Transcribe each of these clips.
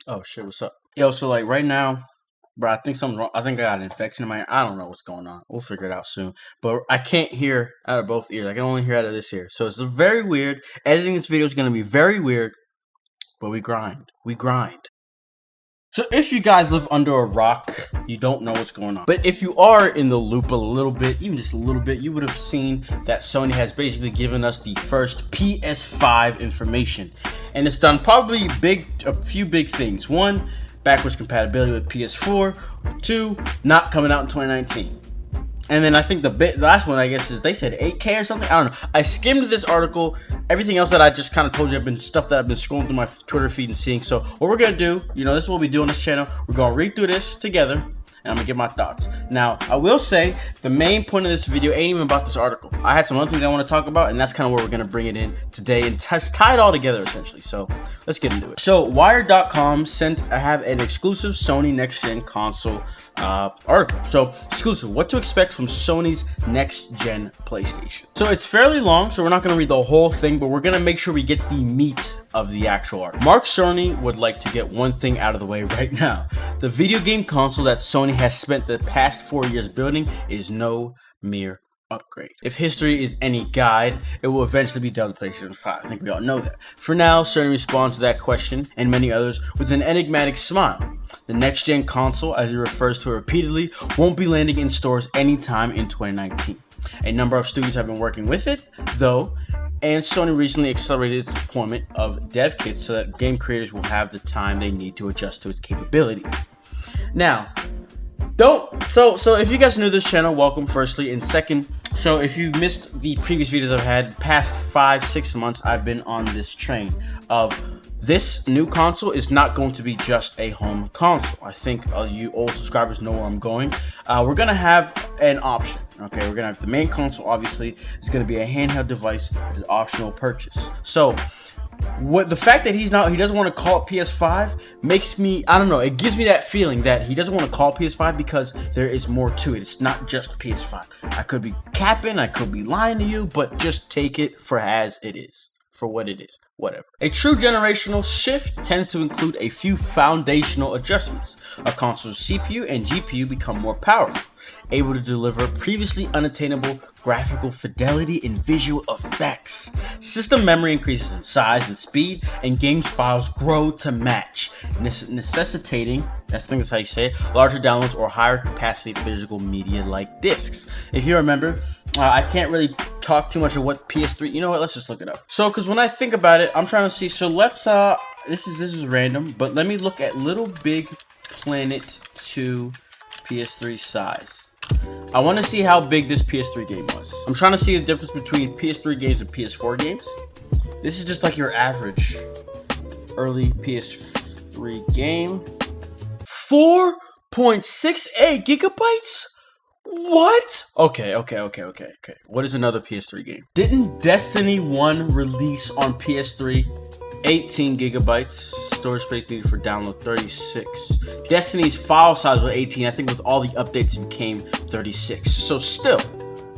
Oh shit, what's up? Yo, so like right now, bro, I think something's wrong. I think I got an infection in my ear. I don't know what's going on. We'll figure it out soon. But I can't hear out of both ears. I can only hear out of this ear. So it's very weird. Editing this video is gonna be very weird, but we grind. We grind. So if you guys live under a rock, you don't know what's going on. But if you are in the loop a little bit, even just a little bit, you would have seen that Sony has basically given us the first PS5 information. And it's done probably a few big things. One, backwards compatibility with PS4. Two, not coming out in 2019. And then I think the last one, I guess, is they said 8K or something. I don't know. I skimmed this article. Everything else that I just kind of told you have been stuff that I've been scrolling through my Twitter feed and seeing. So what we're going to do, this is what we do on this channel. We're going to read through this together, and I'm gonna give my thoughts. Now, I will say the main point of this video ain't even about this article. I had some other things I want to talk about, and that's kind of where we're gonna bring it in today and tie it all together essentially. So let's get into it. So Wired.com have an exclusive Sony next gen console article. So exclusive, what to expect from Sony's next gen PlayStation. So it's fairly long, so we're not gonna read the whole thing, but we're gonna make sure we get the meat of the actual art. Mark Cerny would like to get one thing out of the way right now. The video game console that Sony has spent the past 4 years building is no mere upgrade. If history is any guide, it will eventually be done with PlayStation 5. I think we all know that. For now, Cerny responds to that question and many others with an enigmatic smile. The next-gen console, as he refers to it repeatedly, won't be landing in stores anytime in 2019. A number of studios have been working with it, though, and Sony recently accelerated its deployment of dev kits so that game creators will have the time they need to adjust to its capabilities. Now, so if you guys are new to this channel, welcome firstly, and second, so if you missed the previous videos I've had, past 5-6 months I've been on this train of this new console is not going to be just a home console. I think you old subscribers know where I'm going. We're gonna have an option. Okay, we're gonna have the main console. Obviously, it's gonna be a handheld device that is optional purchase. So, the fact that he doesn't want to call it PS5 makes me, I don't know, it gives me that feeling that he doesn't want to call it PS5 because there is more to it. It's not just PS5. I could be capping, I could be lying to you, but just take it for as it is. For what it is, whatever. A true generational shift tends to include a few foundational adjustments. A console's CPU and GPU become more powerful, able to deliver previously unattainable graphical fidelity and visual effects. System memory increases in size and speed, and game files grow to match, necessitating, I think that's how you say it, larger downloads or higher capacity physical media like discs. If you remember, I can't really talk too much of what PS3, you know what, let's just look it up. So, because when I think about it, I'm trying to see, so let's, this is random, but let me look at Little Big Planet 2 PS3 size. I want to see how big this PS3 game was. I'm trying to see the difference between PS3 games and PS4 games. This is just like your average early PS3 game. 4.68 gigabytes? What? Okay. What is another PS3 game? Didn't Destiny 1 release on PS3? 18 gigabytes. Storage space needed for download 36. Destiny's file size was 18. I think with all the updates it became 36. So still,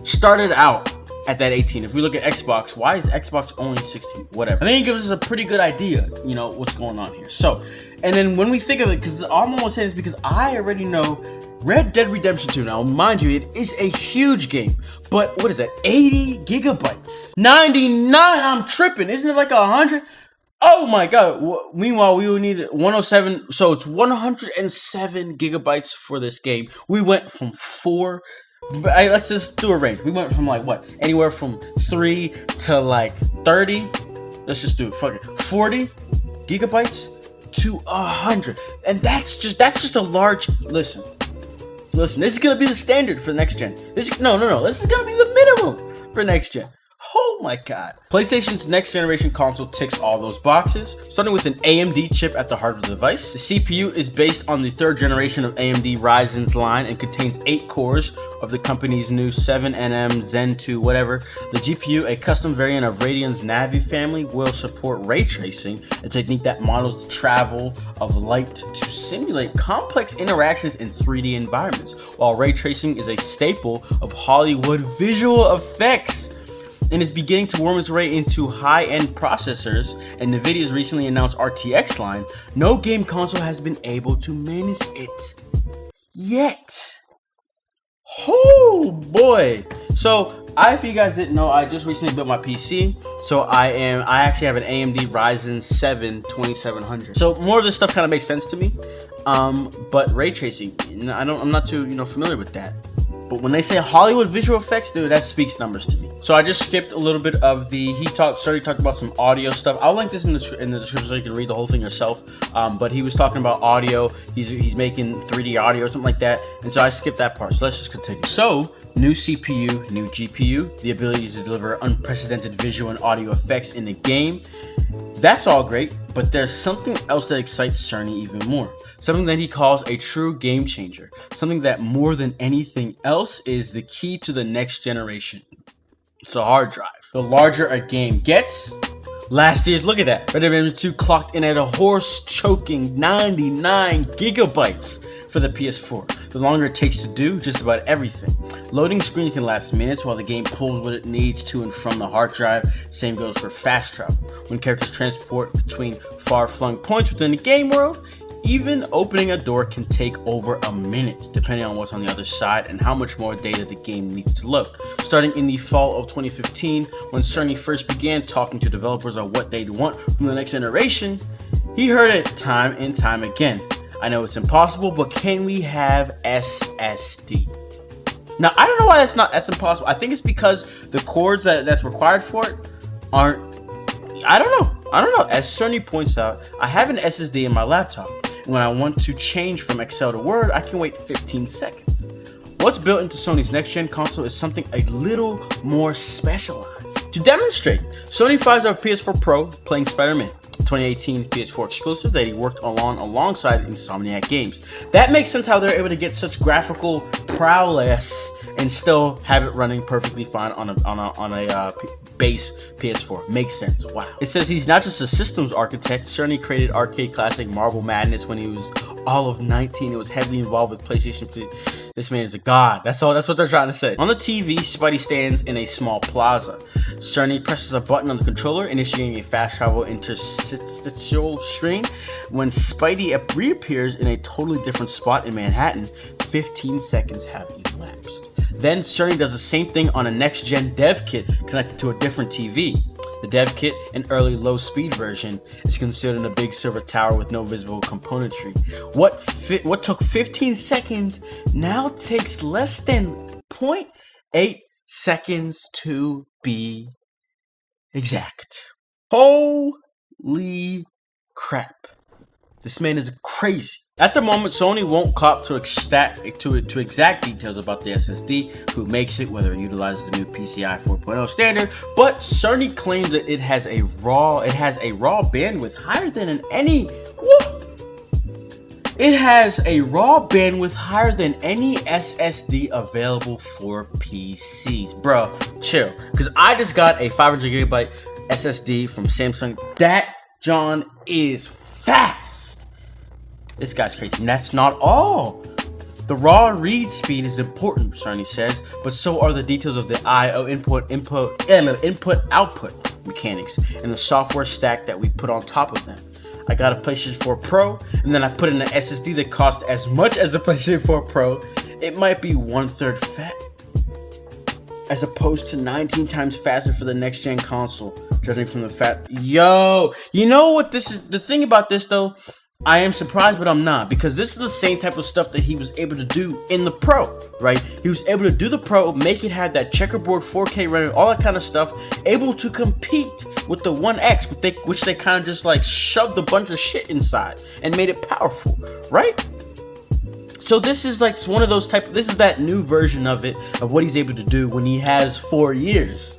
started out at that 18. If we look at Xbox, why is Xbox only 16? Whatever. I think it gives us a pretty good idea, what's going on here. So, and then when we think of it, because all I'm gonna say is because I already know Red Dead Redemption 2, now mind you, it is a huge game, but what is that, 80 gigabytes? 99, I'm tripping, isn't it like 100? Oh my god, meanwhile, we would need 107, so it's 107 gigabytes for this game. We went from 4, let's just do a range. We went from like, what, anywhere from 3 to like 30, let's just do it, fuck it, 40 gigabytes to 100, and that's just a large, listen, this is gonna be the standard for next gen. This is gonna be the minimum for next gen. Oh my god. PlayStation's next generation console ticks all those boxes, starting with an AMD chip at the heart of the device. The CPU is based on the 3rd generation of AMD Ryzen's line and contains 8 cores of the company's new 7nm Zen 2 whatever. The GPU, a custom variant of Radeon's Navi family, will support ray tracing, a technique that models the travel of light to simulate complex interactions in 3D environments. While ray tracing is a staple of Hollywood visual effects, and is beginning to worm its way into high-end processors, and Nvidia's recently announced RTX line, no game console has been able to manage it yet. Oh boy. So if you guys didn't know, I just recently built my PC. So I actually have an AMD Ryzen 7 2700. So more of this stuff kind of makes sense to me. But ray tracing, I'm not too familiar with that. But when they say Hollywood visual effects, dude, that speaks numbers to me. So I just skipped a little bit of Cerny talked about some audio stuff. I'll link this in the description so you can read the whole thing yourself. But he was talking about audio. He's making 3D audio or something like that. And so I skipped that part. So let's just continue. So new CPU, new GPU, the ability to deliver unprecedented visual and audio effects in the game. That's all great, but there's something else that excites Cerny even more. Something that he calls a true game changer. Something that more than anything else is the key to the next generation. It's a hard drive. The larger a game gets, last year's, look at that, Red Dead Redemption 2 clocked in at a horse-choking 99 gigabytes for the PS4. The longer it takes to do just about everything. Loading screens can last minutes while the game pulls what it needs to and from the hard drive. Same goes for fast travel. When characters transport between far-flung points within the game world, even opening a door can take over a minute, depending on what's on the other side and how much more data the game needs to load. Starting in the fall of 2015, when Cerny first began talking to developers on what they'd want from the next generation, he heard it time and time again. I know it's impossible, but can we have SSD? Now, I don't know why that's impossible. I think it's because the cords that's required for it aren't, I don't know. As Cerny points out, I have an SSD in my laptop. When I want to change from Excel to Word, I can wait 15 seconds. What's built into Sony's next-gen console is something a little more specialized. To demonstrate, Sony fires up PS4 Pro playing Spider-Man, 2018 PS4 exclusive that he worked alongside Insomniac Games. That makes sense how they're able to get such graphical prowess and still have it running perfectly fine on a base PS4. Makes sense. Wow. It says he's not just a systems architect. Cerny created arcade classic Marble Madness when he was all of 19 and was heavily involved with PlayStation. This man is a god. That's what they're trying to say. On the TV, Spidey stands in a small plaza. Cerny presses a button on the controller, initiating a fast travel interstitial screen. When Spidey reappears in a totally different spot in Manhattan, 15 seconds have elapsed. Then Cerny does the same thing on a next-gen dev kit connected to a different TV. The dev kit, an early low-speed version, is concealed in a big server tower with no visible componentry. What took 15 seconds now takes less than 0.8 seconds to be exact. Holy crap. This man is crazy. At the moment, Sony won't cop to exact details about the SSD, who makes it, whether it utilizes the new PCI 4.0 standard, but Cerny claims that it has a raw bandwidth higher than any SSD available for PCs. Bro, chill. Because I just got a 500 gigabyte SSD from Samsung. That John is fast. This guy's crazy. And that's not all. The raw read speed is important, Cerny says, but so are the details of the I/O input output mechanics and the software stack that we put on top of them. I got a PlayStation 4 Pro, and then I put in an SSD that costs as much as the PlayStation 4 Pro. It might be 1/3 fat, as opposed to 19 times faster for the next gen console, judging from the fat. Yo, you know what this is? The thing about this though, I am surprised, but I'm not, because this is the same type of stuff that he was able to do in the Pro, right? He was able to do the Pro, make it have that checkerboard 4K render, all that kind of stuff, able to compete with the One X, which they kind of just like shoved a bunch of shit inside and made it powerful, right? So this is like one of those this is that new version of it, of what he's able to do when he has 4 years,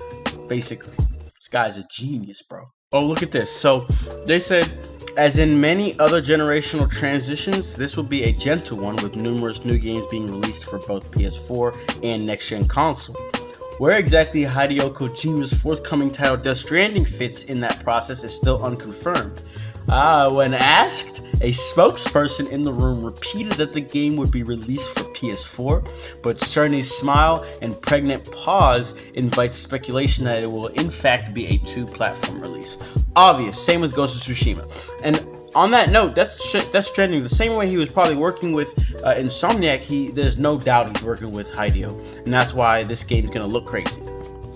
basically. This guy's a genius, bro. Oh, look at this. So they said, as in many other generational transitions, this will be a gentle one, with numerous new games being released for both PS4 and next-gen console. Where exactly Hideo Kojima's forthcoming title Death Stranding fits in that process is still unconfirmed. When asked, a spokesperson in the room repeated that the game would be released for PS4, but Cerny's smile and pregnant pause invites speculation that it will in fact be a 2-platform release. Obvious, same with Ghost of Tsushima. And on that note, that's trending. The same way he was probably working with Insomniac, there's no doubt he's working with Hideo, and that's why this game's gonna look crazy.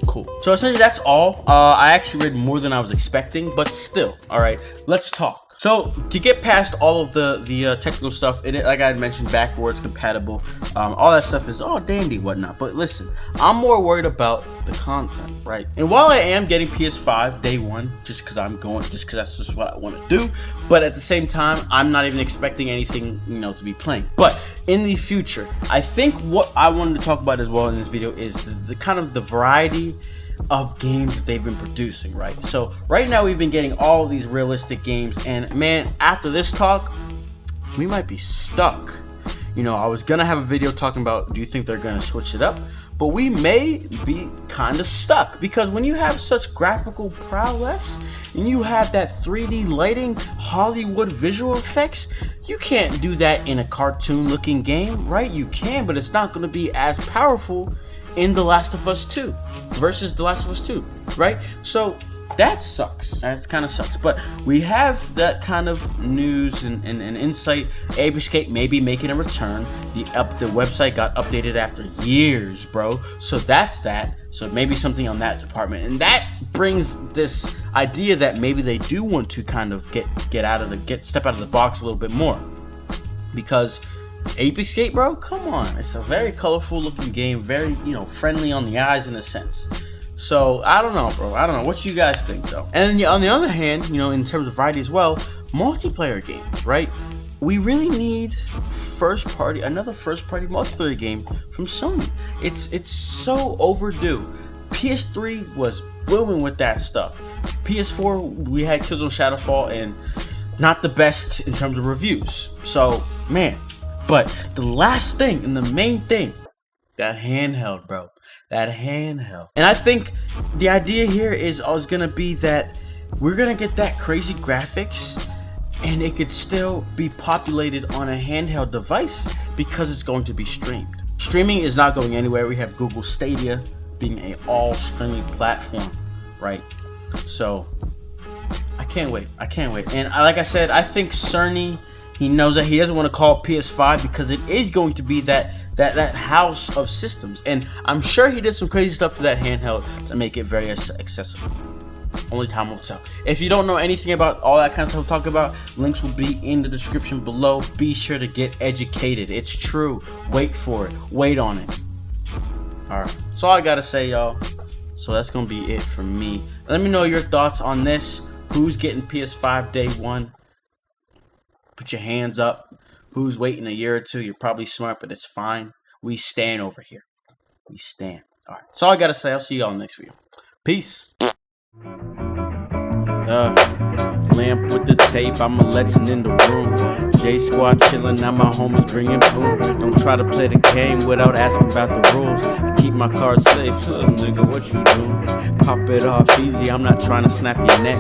Cool. So essentially that's all. I actually read more than I was expecting, but still, all right, let's talk. So to get past all of the technical stuff, like I had mentioned, backwards compatible, all that stuff is all dandy, whatnot. But listen, I'm more worried about the content, right? And while I am getting PS5 day one, just because that's just what I want to do, but at the same time, I'm not even expecting anything, to be playing. But in the future, I think what I wanted to talk about as well in this video is the kind of the variety of games that they've been producing, right? So right now we've been getting all these realistic games, and man, after this talk, we might be stuck. I was gonna have a video talking about, do you think they're gonna switch it up? But we may be kind of stuck, because when you have such graphical prowess and you have that 3D lighting, Hollywood visual effects, you can't do that in a cartoon looking game, right? You can, but it's not gonna be as powerful in The Last of Us 2 versus The Last of Us 2, right? So that sucks. That kind of sucks. But we have that kind of news and insight. Ape Escape may be making a return. The website got updated after years, bro. So that's that. So maybe something on that department. And that brings this idea that maybe they do want to kind of step out of the box a little bit more. Because Ape Escape, bro, come on. It's a very colorful looking game, very, friendly on the eyes in a sense. So, I don't know, bro. I don't know. What you guys think, though? And on the other hand, in terms of variety as well, multiplayer games, right? We really need another first-party multiplayer game from Sony. It's so overdue. PS3 was booming with that stuff. PS4, we had Killzone Shadowfall, and not the best in terms of reviews. So, man. But the last thing and the main thing, that handheld, bro. That handheld. And I think the idea here is going to be that we're going to get that crazy graphics, and it could still be populated on a handheld device because it's going to be streamed. Streaming is not going anywhere. We have Google Stadia being an all streaming platform, right? So I can't wait. And like I said, I think Cerny, he knows that he doesn't want to call PS5 because it is going to be that house of systems. And I'm sure he did some crazy stuff to that handheld to make it very accessible. Only time will tell. If you don't know anything about all that kind of stuff we're talking about, links will be in the description below. Be sure to get educated. It's true. Wait for it. Wait on it. Alright. That's all I gotta say, y'all. So that's gonna be it for me. Let me know your thoughts on this. Who's getting PS5 day one? Put your hands up. Who's waiting a year or two? You're probably smart, but it's fine. We stand over here. We stand. All right. That's all I got to say. I'll see y'all next video. Peace. Lamp with the tape. I'm a legend in the room. JSquad chilling. Now my homies bringing boom. Don't try to play the game without asking about the rules. I keep my cards safe. Nigga, what you do? Pop it off easy. I'm not trying to snap your neck.